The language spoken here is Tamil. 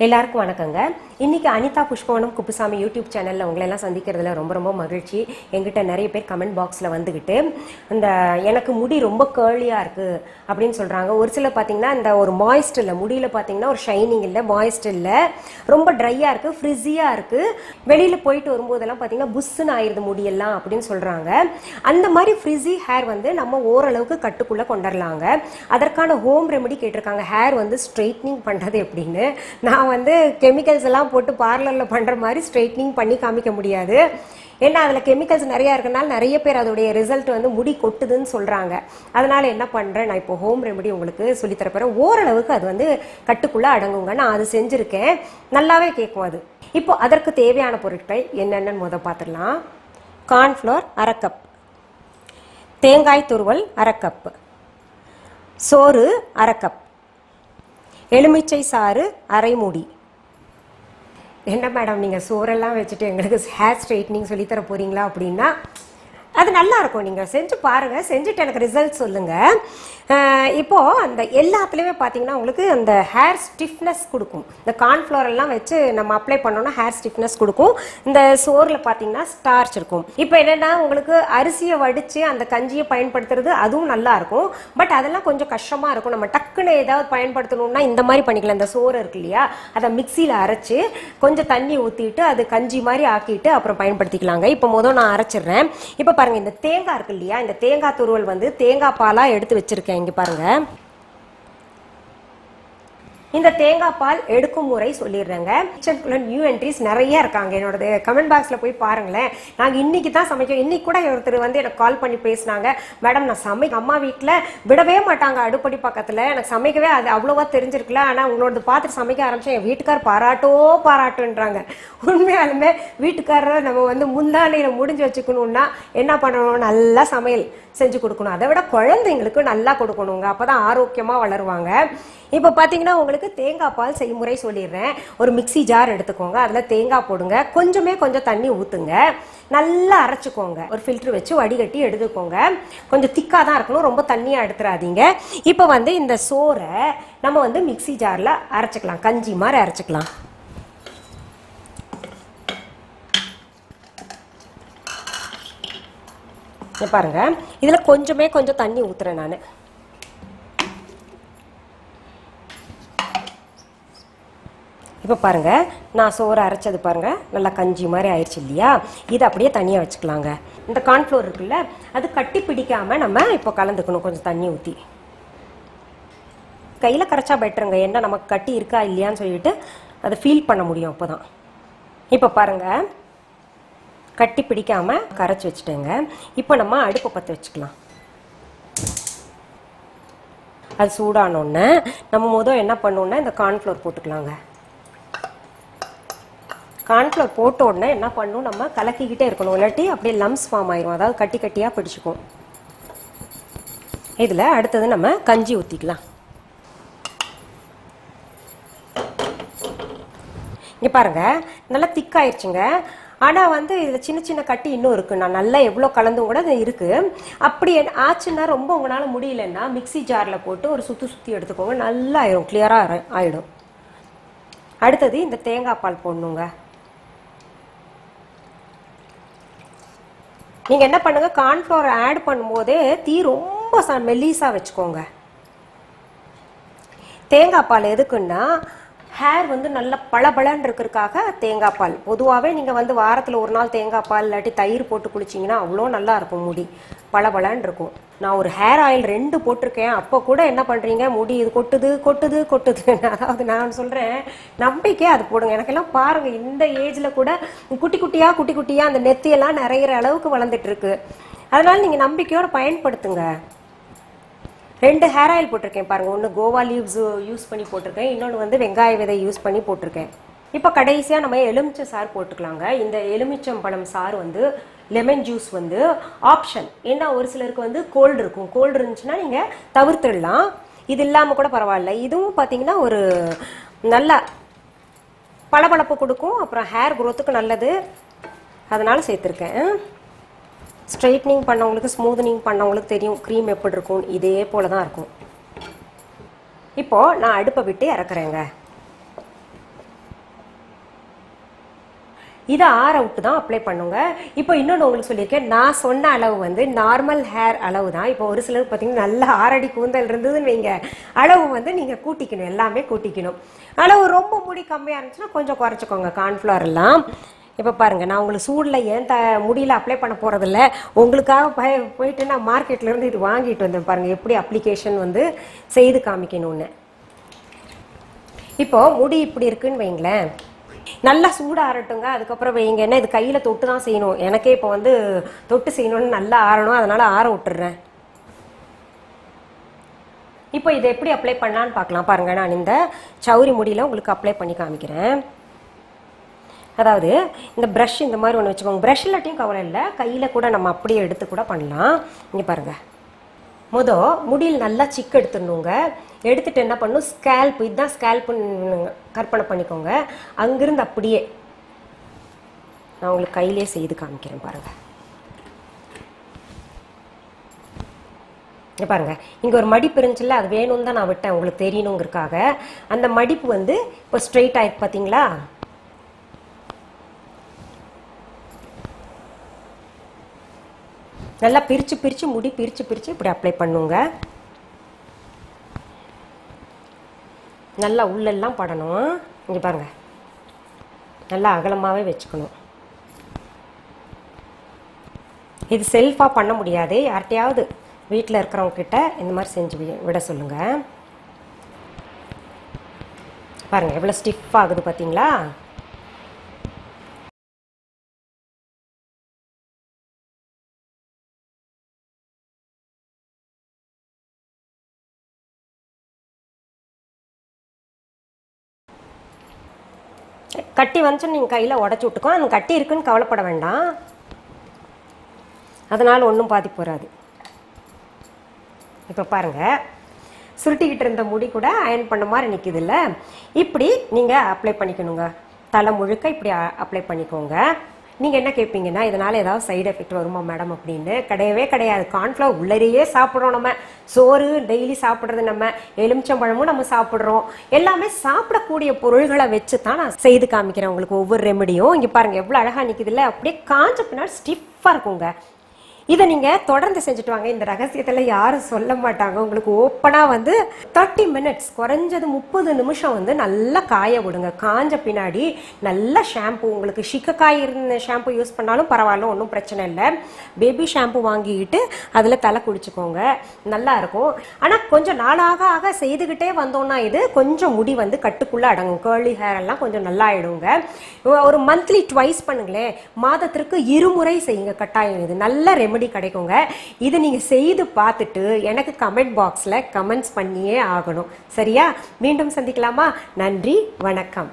எல்லாருக்கும் வணக்கங்க. இன்னைக்கு அனிதா புஷ்பவனம் குப்புசாமி யூடியூப் சேனலில் உங்களெல்லாம் சந்திக்கிறதுல ரொம்ப ரொம்ப மகிழ்ச்சி. எங்கிட்ட நிறைய பேர் கமெண்ட் பாக்ஸில் வந்துக்கிட்டு இந்த எனக்கு முடி ரொம்ப கேர்லியாக இருக்குது அப்படின்னு சொல்கிறாங்க. ஒரு சில பார்த்தீங்கன்னா இந்த ஒரு மாய்ஸ்ட் இல்லை, முடியில் பார்த்தீங்கன்னா ஒரு ஷைனிங் இல்லை, மாய்ஸ்ட் இல்லை, ரொம்ப ட்ரையாக இருக்குது, ஃப்ரிஸியாக இருக்குது, வெளியில் போயிட்டு வரும்போதெல்லாம் பார்த்தீங்கன்னா புஷ்ஷுன்னு ஆயிடுது முடியெல்லாம் அப்படின்னு சொல்கிறாங்க. அந்த மாதிரி ஃப்ரிஸி ஹேர் வந்து நம்ம ஓரளவுக்கு கட்டுக்குள்ளே கொண்டுடலாங்க. அதற்கான ஹோம் ரெமெடி கேட்டிருக்காங்க. ஹேர் வந்து ஸ்ட்ரெயிட்னிங் பண்ணுறது எப்படின்னு. நான் வந்து கெமிக்கல்ஸ் எல்லாம் போட்டு பார்லரில் பண்ணுற மாதிரி ஸ்ட்ரெயிட்னிங் பண்ணி காமிக்க முடியாது. ஏன்னா அதில் கெமிக்கல்ஸ் நிறையா இருக்கனால நிறைய பேர் அதோடைய ரிசல்ட் வந்து முடி கொட்டுதுன்னு சொல்கிறாங்க. அதனால் என்ன பண்ணுறேன், நான் இப்போ ஹோம் ரெமெடி உங்களுக்கு சொல்லித்தரப்போகிறேன். ஓரளவுக்கு அது வந்து கட்டுக்குள்ளே அடங்குங்க. நான் அது செஞ்சுருக்கேன், நல்லாவே கேட்கும் அது. இப்போ அதற்கு தேவையான பொருட்கள் என்னென்னு முதல் பார்த்துடலாம். கார்ன்ஃப்ளவர் அரை கப், தேங்காய் துருவல் அரை கப், சோறு அரை கப், எலுமிச்சை சாறு அரை மூடி. என்ன மேடம் நீங்கள் சோறெல்லாம் வச்சுட்டு எங்களுக்கு ஹேர் ஸ்ட்ரைட்னிங் சொல்லித்தர போகிறீங்களா அப்படின்னா, அது நல்லா இருக்கும். நீங்கள் செஞ்சு பாருங்கள், செஞ்சுட்டு எனக்கு ரிசல்ட் சொல்லுங்கள். இப்போது அந்த எல்லாத்துலேயுமே பார்த்தீங்கன்னா உங்களுக்கு அந்த ஹேர் ஸ்டிஃப்னஸ் கொடுக்கும். இந்த கார்ன்ஃப்ளவர் எல்லாம் வச்சு நம்ம அப்ளை பண்ணோன்னா ஹேர் ஸ்டிஃப்னஸ் கொடுக்கும். இந்த சோறில் பார்த்தீங்கன்னா ஸ்டார்ச் இருக்கும். இப்போ என்னென்னா உங்களுக்கு அரிசியை வடித்து அந்த கஞ்சியை பயன்படுத்துறது அதுவும் நல்லா இருக்கும். பட் அதெல்லாம் கொஞ்சம் கஷ்டமாக இருக்கும். நம்ம டக்குன்னு ஏதாவது பயன்படுத்தணும்னா இந்த மாதிரி பண்ணிக்கலாம். இந்த சோறு இருக்கு இல்லையா, அதை மிக்சியில் அரைச்சி கொஞ்சம் தண்ணி ஊற்றிட்டு அது கஞ்சி மாதிரி ஆக்கிட்டு அப்புறம் பயன்படுத்திக்கலாங்க. இப்போ முதல் நான் அரைச்சிடுறேன். இப்போ பாருங்க, இந்த தேங்காய் இருக்கு இல்லையா, இந்த தேங்காய் துருவல் வந்து தேங்காய் பாலாக எடுத்து வச்சிருக்கேன். இங்க பாருங்க, இந்த தேங்காய் பால் எடுக்கும் முறை சொல்லிடுறேங்க. கிச்சனுக்குள்ள நியூ என்ட்ரிஸ் நிறைய இருக்காங்க. என்னோட கமெண்ட் பாக்ஸில் போய் பாருங்களேன். நாங்கள் இன்னைக்கு தான் சமைக்கிறோம். இன்னைக்கு கூட ஒருத்தர் வந்து எனக்கு கால் பண்ணி பேசினாங்க, மேடம் நான் அம்மா வீட்டில் விடவே மாட்டாங்க அடுப்படி பக்கத்தில், எனக்கு சமைக்கவே அது அவ்வளோவா தெரிஞ்சிருக்கல, ஆனால் உங்களோட பார்த்துட்டு சமைக்க ஆரம்பிச்சேன். என் வீட்டுக்கார் பாராட்டுன்றாங்க. உண்மையாலுமே வீட்டுக்காரரை நம்ம வந்து முந்தானையில் முடிஞ்சு வச்சுக்கணும்னா என்ன பண்ணணும், நல்லா சமையல் செஞ்சு கொடுக்கணும். அதை விட குழந்தைங்களுக்கு நல்லா கொடுக்கணுங்க, அப்போதான் ஆரோக்கியமாக வளருவாங்க. இப்போ பார்த்தீங்கன்னா உங்களுக்கு தேங்காய் பால் செய்முறை சொல்லிடுறேன். ஒரு மிக்சி ஜார் எடுத்துக்கோங்க, அதில் தேங்காய் போடுங்க, கொஞ்சம் தண்ணி ஊற்றுங்க, நல்லா அரைச்சிக்கோங்க. ஒரு ஃபில்ட்ரு வச்சு வடிகட்டி எடுத்துக்கோங்க. கொஞ்சம் திக்காக தான் இருக்கணும், ரொம்ப தண்ணியாக எடுத்துடாதீங்க. இப்போ வந்து இந்த சோறை நம்ம வந்து மிக்சி ஜாரில் அரைச்சிக்கலாம், கஞ்சி மாதிரி அரைச்சிக்கலாம். பாருங்க, இதில் கொஞ்சம் தண்ணி ஊற்றுறேன் நான். இப்போ பாருங்க, நான் சோறு அரைச்சது பாருங்க, நல்லா கஞ்சி மாதிரி ஆயிடுச்சு இல்லையா. இதை அப்படியே தனியாக வச்சுக்கலாங்க. இந்த கார்ன்ஃப்ளவர் இருக்குல்ல, அது கட்டி பிடிக்காம நம்ம இப்போ கலந்துக்கணும். கொஞ்சம் தண்ணி ஊற்றி கையில் கரைச்சா பெட்டருங்க. ஏன்னா நமக்கு கட்டி இருக்கா இல்லையான்னு சொல்லிட்டு அதை ஃபீல் பண்ண முடியும் அப்போதான். இப்போ பாருங்க, கட்டி பிடிக்காம கரைச்சி வச்சுட்டேங்க. இப்போ நம்ம அடுப்பை பற்ற வச்சுக்கலாம். அது சூடானோடனே நம்ம முதல் என்ன பண்ணோன்னா இந்த கார்ன்ஃப்ளவர் போட்டுக்கலாங்க. கார்ன்ஃப்ளவர் போட்ட உடனே என்ன பண்ணணும், நம்ம கலக்கிக்கிட்டே இருக்கணும், இல்லாட்டி அப்படியே லம்ஸ் ஃபார்ம் ஆயிரும், அதாவது கட்டி கட்டியாக பிடிச்சிக்கும். இதில் அடுத்தது நம்ம கஞ்சி ஊற்றிக்கலாம். இங்கே பாருங்க, நல்லா திக்காயிடுச்சுங்க. ஆனால் வந்து இதில் சின்ன கட்டி இன்னும் இருக்குது. நான் நல்லா எவ்வளோ கலந்தும் கூட அது இருக்குது. அப்படி ஆச்சுன்னா ரொம்ப உங்களால் முடியலன்னா மிக்சி ஜாரில் போட்டு ஒரு சுற்றி எடுத்துக்கோங்க, நல்லா ஆயிடும், கிளியராக ஆயிடும். அடுத்தது இந்த தேங்காய் பால் போடணுங்க. நீங்கள் என்ன பண்ணுங்க, கார்ன்ஃப்ளவர் ஆட் பண்ணும்போதே தீ ரொம்ப மெல்லிஸாக வச்சுக்கோங்க. தேங்காய் பால் எதுக்குன்னா ஹேர் வந்து நல்ல பளபளன்னு இருக்கிறதுக்காக தேங்காய் பால். பொதுவாகவே நீங்கள் வந்து வாரத்தில் ஒரு நாள் தேங்காய் பால் இல்லாட்டி தயிர் போட்டு குளிச்சிங்கன்னா அவ்வளோ நல்லா இருக்கும், முடி பளபளன்னு இருக்கும். நான் ஒரு ஹேர் ஆயில் 2 போட்டிருக்கேன். அப்போ கூட என்ன பண்ணுறீங்க, முடி இது கொட்டுது. அதாவது நான் சொல்கிறேன், நம்பிக்கை அது போடுங்க. எனக்கெல்லாம் பாருங்கள், இந்த ஏஜில் கூட குட்டி குட்டியாக அந்த நெத்தியெல்லாம் நிறையிற அளவுக்கு வளர்ந்துட்டு இருக்கு. அதனால நீங்கள் நம்பிக்கையோடு பயன்படுத்துங்க. 2 ஹேர் ஆயில் போட்டிருக்கேன் பாருங்கள். ஒன்று கோவா லீவ்ஸ் யூஸ் பண்ணி போட்டிருக்கேன், இன்னொன்று வந்து வெங்காய விதை யூஸ் பண்ணி போட்டிருக்கேன். இப்போ கடைசியாக நம்ம எலுமிச்சை சாறு போட்டுக்கலாங்க. இந்த எலுமிச்சம்பழம் சாறு வந்து லெமன் ஜூஸ் வந்து ஆப்ஷன். ஏன்னா ஒரு சிலருக்கு வந்து கோல்டு இருக்கும், கோல்டு இருந்துச்சுன்னா நீங்கள் தவிர்த்துடலாம், இது இல்லாமல் கூட பரவாயில்ல. இதுவும் பார்த்தீங்கன்னா ஒரு நல்ல பளபளப்பு கொடுக்கும், அப்புறம் ஹேர் க்ரோத்துக்கு நல்லது, அதனால சேர்த்துருக்கேன். ஸ்ட்ரைட்னிங் பண்ணவங்களுக்கு, ஸ்மூத்னிங் பண்ணவங்களுக்கு தெரியும் க்ரீம் எப்படி இருக்கும், இதே போல தான் இருக்கும். இப்போது நான் அடுப்பை விட்டு இறக்குறேங்க. இதை ஆற விட்டு தான் அப்ளை பண்ணுங்க. இப்போ இன்னொன்று உங்களுக்கு சொல்லியிருக்கேன், நான் சொன்ன அளவு வந்து நார்மல் ஹேர் அளவு தான். இப்போ ஒரு சிலருக்கு பார்த்தீங்கன்னா நல்லா 6 அடி கூந்தல் இருந்ததுன்னு வைங்க, அளவு வந்து நீங்கள் கூட்டிக்கணும், எல்லாமே கூட்டிக்கணும். அளவு ரொம்ப முடி கம்மியாக இருந்துச்சுன்னா கொஞ்சம் குறைச்சிக்கோங்க கார்ன்ஃப்ளவர் எல்லாம். இப்போ பாருங்கள், நான் உங்களுக்கு சூடில் ஏன் முடியில் அப்ளை பண்ண போகிறதில்ல, உங்களுக்காக போயிட்டு நான் மார்க்கெட்லேருந்து இது வாங்கிட்டு வந்தேன். பாருங்கள் எப்படி அப்ளிகேஷன் வந்து செய்து காமிக்கணும்னு. இப்போ முடி இப்படி இருக்குன்னு வைங்களேன், நல்லா சூடாக ஆறட்டுங்க, அதுக்கப்புறம் வைங்க. ஏன்னா இது கையில் தொட்டு தான் செய்யணும், எனக்கே இப்போ வந்து தொட்டு செய்யணும்னு நல்லா ஆறணும், அதனால் ஆற விட்டுறேன். இப்போ இதை எப்படி அப்ளை பண்ணலான்னு பார்க்கலாம். பாருங்கள், நான் இந்த சௌரி முடியில் உங்களுக்கு அப்ளை பண்ணி காமிக்கிறேன். அதாவது இந்த ப்ரஷ் இந்த மாதிரி ஒன்று வச்சுக்கோங்க. ப்ரஷ் இல்லாட்டியும் கவலை இல்லை, கையில் கூட நம்ம அப்படியே எடுத்து கூட பண்ணலாம். இங்கே பாருங்கள், முடியில் நல்லா சிக்கு எடுத்துடணுங்க. எடுத்துட்டு என்ன பண்ணணும், ஸ்கேல்ப், இதுதான் ஸ்கேல்ப்புன்னு கற்பனை பண்ணிக்கோங்க. அங்கிருந்து அப்படியே நான் உங்களுக்கு கையிலே செய்து காமிக்கிறேன். பாருங்க, இங்கே பாருங்க, இங்கே ஒரு மடிப்பு இருந்துச்சுல்ல, அது வேணும்னு தான் நான் விட்டேன், உங்களுக்கு தெரியணுங்கிறதுக்காக. அந்த மடிப்பு வந்து இப்போ ஸ்ட்ரெயிட் ஆயிருக்கு பார்த்தீங்களா. நல்லா பிரித்து பிரித்து முடி பிரித்து பிரித்து இப்படி அப்ளை பண்ணுங்க. நல்லா உள்ளெல்லாம் படணும். இங்கே பாருங்கள், நல்லா அகலமாகவே வச்சுக்கணும். இது செல்ஃபாக பண்ண முடியாது, யார்கிட்டையாவது வீட்டில் இருக்கிறவங்க கிட்ட இந்த மாதிரி செஞ்சு விட சொல்லுங்கள். பாருங்கள் எவ்வளோ ஸ்டிஃப் ஆகுது பார்த்தீங்களா. கட்டி வந்துச்சு நீங்கள் கையில் உடச்சி விட்டுக்கோ. அந்த கட்டி இருக்குன்னு கவலைப்பட வேண்டாம், அதனால் ஒன்றும் பாதிப்பு வராது. இப்போ பாருங்கள், சுருட்டிக்கிட்டு இருந்த முடி கூட அயன் பண்ண மாதிரி நிற்கிது இல்லை. இப்படி நீங்கள் அப்ளை பண்ணிக்கணுங்க, தலை முழுக்க இப்படி அப்ளை பண்ணிக்கோங்க. நீங்கள் என்ன கேட்பீங்கன்னா, இதனால் ஏதாவது சைடு எஃபெக்ட் வருமா மேடம் அப்படின்னு. கிடையவே கிடையாது. கார்ன்ஃப்ளவர் உள்ளரையே சாப்பிட்றோம், நம்ம சோறு டெய்லி சாப்பிட்றது, நம்ம எலுமிச்சம்பழமும் நம்ம சாப்பிட்றோம். எல்லாமே சாப்பிடக்கூடிய பொருள்களை வச்சு தான் நான் செய்து காமிக்கிறேன் உங்களுக்கு ஒவ்வொரு ரெமெடியும். இங்கே பாருங்கள் எவ்வளோ அழகாக நிற்கிது இல்லை, அப்படியே காஞ்ச பின்னாடி ஸ்டிஃபாக இருக்குங்க. இதை நீங்கள் தொடர்ந்து செஞ்சுட்டு வாங்க. இந்த ரகசியத்தில் யாரும் சொல்ல மாட்டாங்க. உங்களுக்கு ஓப்பனாக வந்து 30 மினிட்ஸ், குறைஞ்சது 30 நிமிஷம் வந்து நல்லா காய விடுங்க. காஞ்ச பின்னாடி நல்ல ஷாம்பு, உங்களுக்கு சிக்கக்காய் இருந்த ஷாம்பு யூஸ் பண்ணாலும் பரவாயில்ல, ஒன்றும் பிரச்சனை இல்லை. பேபி ஷாம்பு வாங்கிக்கிட்டு அதில் தலை குடிச்சுக்கோங்க, நல்லா இருக்கும். ஆனால் கொஞ்சம் நாளாக ஆக செய்துக்கிட்டே வந்தோம்னா இது கொஞ்சம் முடி வந்து கட்டுக்குள்ளே அடங்கும். கேர்லி ஹேர் எல்லாம் கொஞ்சம் நல்லா ஆயிடுங்க. ஒரு மந்த்லி ட்வைஸ் பண்ணுங்களேன், மாதத்திற்கு 2 முறை செய்யுங்க கட்டாயம். இது நல்ல ரெமெடி கிடைக்குங்க. இதை நீங்க செய்து பார்த்துட்டு எனக்கு கமெண்ட் பாக்ஸ்ல கமெண்ட்ஸ் பண்ணியே ஆகணும். சரியா? மீண்டும் சந்திக்கலாமா? நன்றி, வணக்கம்.